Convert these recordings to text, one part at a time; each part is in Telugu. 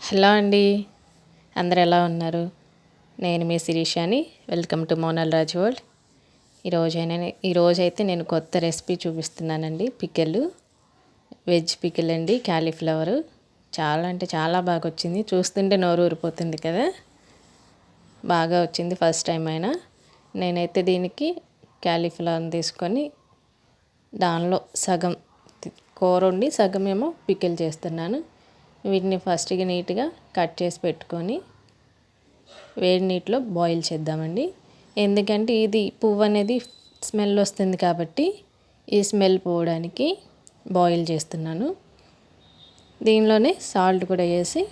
హలో అండి, అందరు ఎలా ఉన్నారు? నేను మీ శిరీషాని. Welcome to Monal Raj world. ఈరోజైతే నేను కొత్త రెసిపీ చూపిస్తున్నానండి. పికిల్, వెజ్ పికిల్ అండి, క్యాలీఫ్లవర్. చాలా అంటే చాలా బాగా వచ్చింది. చూస్తుంటే నోరు ఊరిపోతుంది కదా, బాగా వచ్చింది. ఫస్ట్ టైం అయినా నేనైతే దీనికి క్యాలీఫ్లవర్ని తీసుకొని దానిలో సగం కూర వండి సగం ఏమో పికిల్ చేస్తున్నాను. వీటిని ఫస్ట్గా నీట్గా కట్ చేసి పెట్టుకొని వేడి నీటిలో బాయిల్ చేద్దామండి. ఎందుకంటే ఇది పువ్వు అనేది స్మెల్ వస్తుంది కాబట్టి ఈ స్మెల్ పోవడానికి బాయిల్ చేస్తున్నాను. దీనిలోనే సాల్ట్ కూడా వేసి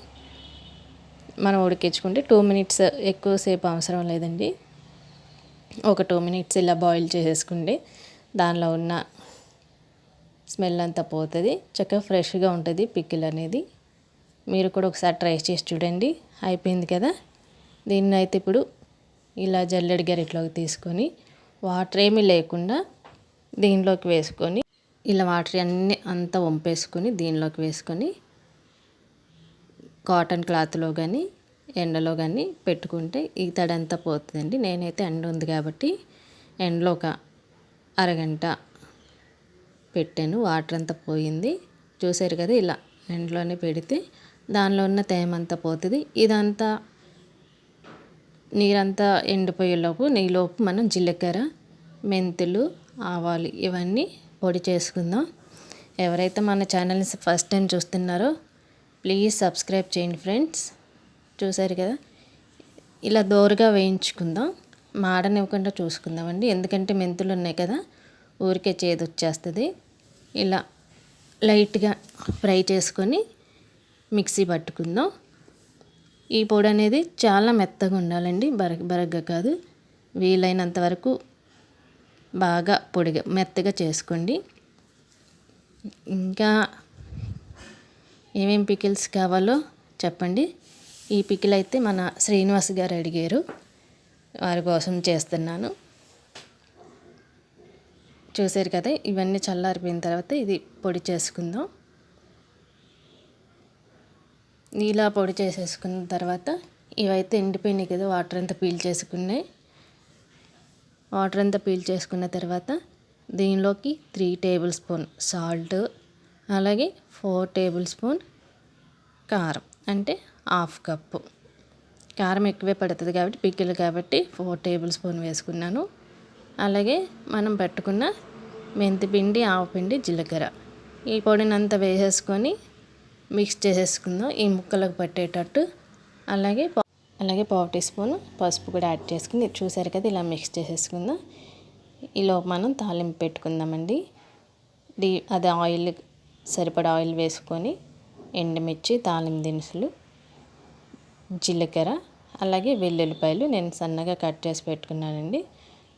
మనం ఉడికించుకుంటే 2 మినిట్స్, ఎక్కువసేపు అవసరం లేదండి. ఒక 2 మినిట్స్ ఇలా బాయిల్ చేసేసుకుంటే దానిలో ఉన్న స్మెల్ అంతా పోతుంది. చక్కగా ఫ్రెష్గా ఉంటుంది పికిల్ అనేది. మీరు కూడా ఒకసారి ట్రై చేసి చూడండి. అయిపోయింది కదా, దీన్ని అయితే ఇప్పుడు ఇలా జల్లెడ గరిటలోకి తీసుకొని వాటర్ ఏమీ లేకుండా దీనిలోకి వేసుకొని ఇలా వాటర్ అన్నీ అంతా వంపేసుకొని దీనిలోకి వేసుకొని కాటన్ క్లాత్లో కానీ ఎండలో కానీ పెట్టుకుంటే ఈ తడంతా పోతుందండి. నేనైతే ఎండ ఉంది కాబట్టి ఎండలో ఒక అరగంట పెట్టాను. వాటర్ అంతా పోయింది. చూసారు కదా, ఇలా ఎండలోనే పెడితే దానిలో ఉన్న తేమంతా పోతుంది. ఇదంతా నీరంతా ఎండిపోయేలోపు నీలోపు మనం జీలకర్ర, మెంతులు, ఆవాలు ఇవన్నీ పొడి చేసుకుందాం. ఎవరైతే మన ఛానల్ని ఫస్ట్ టైం చూస్తున్నారో ప్లీజ్ సబ్స్క్రైబ్ చేయండి ఫ్రెండ్స్. చూసారు కదా, ఇలా దోరగా వేయించుకుందాం. మాడనివ్వకుండా చూసుకుందామండి. ఎందుకంటే మెంతులు ఉన్నాయి కదా, ఊరికే చేదు వచ్చేస్తుంది. ఇలా లైట్గా ఫ్రై చేసుకొని మిక్సీ పట్టుకుందాం. ఈ పొడి అనేది చాలా మెత్తగా ఉండాలండి, బరగ్గా కాదు. వీలైనంత వరకు బాగా పొడిగా మెత్తగా చేసుకోండి. ఇంకా ఏమేమి పికిల్స్ కావాలో చెప్పండి. ఈ పికిల్ అయితే మన శ్రీనివాస్ గారు అడిగారు, వారి కోసం చేస్తున్నాను. చూసారు కదా, ఇవన్నీ చల్లారిపోయిన తర్వాత ఇది పొడి చేసుకుందాం. ఇలా పొడి చేసేసుకున్న తర్వాత ఇవైతే ఎండిపోయినాయి కదా, వాటర్ అంతా పీల్ చేసుకున్న తర్వాత దీనిలోకి 3 టేబుల్ స్పూన్ సాల్ట్, అలాగే 4 టేబుల్ స్పూన్ కారం, అంటే హాఫ్ కప్పు కారం. ఎక్కువే పడుతుంది కాబట్టి పికిల్ కాబట్టి 4 టేబుల్ స్పూన్ వేసుకున్నాను. అలాగే మనం పెట్టుకున్న మెంతిపిండి, ఆవపిండి, జీలకర్ర, ఈ పొడిని అంతా వేసేసుకొని మిక్స్ చేసేసుకుందాం ఈ ముక్కలకు పట్టేటట్టు. అలాగే 1/2 టీ స్పూన్ పసుపు కూడా యాడ్ చేసుకుని చూసారు కదా, ఇలా మిక్స్ చేసేసుకుందాం. ఈలో మనం తాలింపు పెట్టుకుందామండి. అది ఆయిల్, సరిపడా ఆయిల్ వేసుకొని ఎండుమిర్చి, తాలింపు దినుసులు, జీలకర్ర, అలాగే వెల్లుల్లిపాయలు నేను సన్నగా కట్ చేసి పెట్టుకున్నానండి.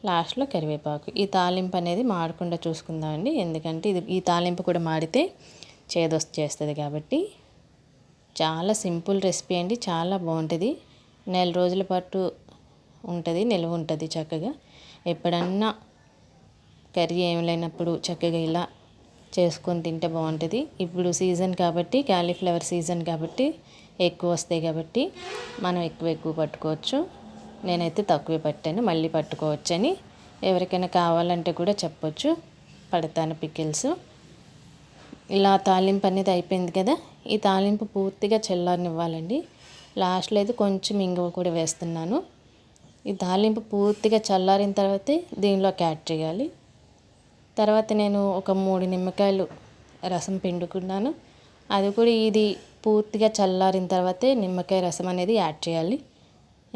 లాస్ట్లో కరివేపాకు. ఈ తాలింపు అనేది మాడకుండా చూసుకుందామండి. ఎందుకంటే ఈ తాలింపు కూడా మాడితే చేదొచ్చేస్తుంది కాబట్టి. చాలా సింపుల్ రెసిపీ అండి, చాలా బాగుంటుంది. 4 రోజుల పాటు ఉంటుంది, నిల్వ ఉంటుంది చక్కగా. ఎప్పుడన్నా కర్రీ ఏమి లేనప్పుడు చక్కగా ఇలా చేసుకొని తింటే బాగుంటుంది. ఇప్పుడు సీజన్ కాబట్టి, క్యాలీఫ్లవర్ సీజన్ కాబట్టి ఎక్కువ వస్తాయి కాబట్టి మనం ఎక్కువ పట్టుకోవచ్చు. నేనైతే తక్కువే పట్టాను, మళ్ళీ పట్టుకోవచ్చని. ఎవరికైనా కావాలంటే కూడా చెప్పొచ్చు, పడతాను పికిల్స్. ఇలా తాలింపు అనేది అయిపోయింది కదా, ఈ తాలింపు పూర్తిగా చల్లారనివ్వాలండి. లాస్ట్లో అయితే కొంచెం ఇంగువ కూడా వేస్తున్నాను. ఈ తాలింపు పూర్తిగా చల్లారిన తర్వాతే దీనిలోకి యాడ్ చేయాలి. తర్వాత నేను ఒక 3 నిమ్మకాయలు రసం పిండుకున్నాను. అది కూడా ఇది పూర్తిగా చల్లారిన తర్వాతే నిమ్మకాయ రసం అనేది యాడ్ చేయాలి.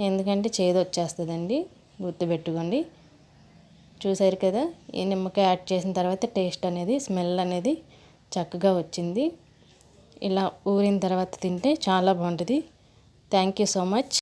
ఎందుకంటే చేదు వచ్చేస్తుందండి, గుర్తుపెట్టుకోండి. చూసారు కదా, ఈ నిమ్మకాయ యాడ్ చేసిన తర్వాత టేస్ట్ అనేది, స్మెల్ అనేది చక్కగా వచ్చింది. ఇలా ఊరిన తర్వాత తింటే చాలా బాగుంటుంది. Thank you so much.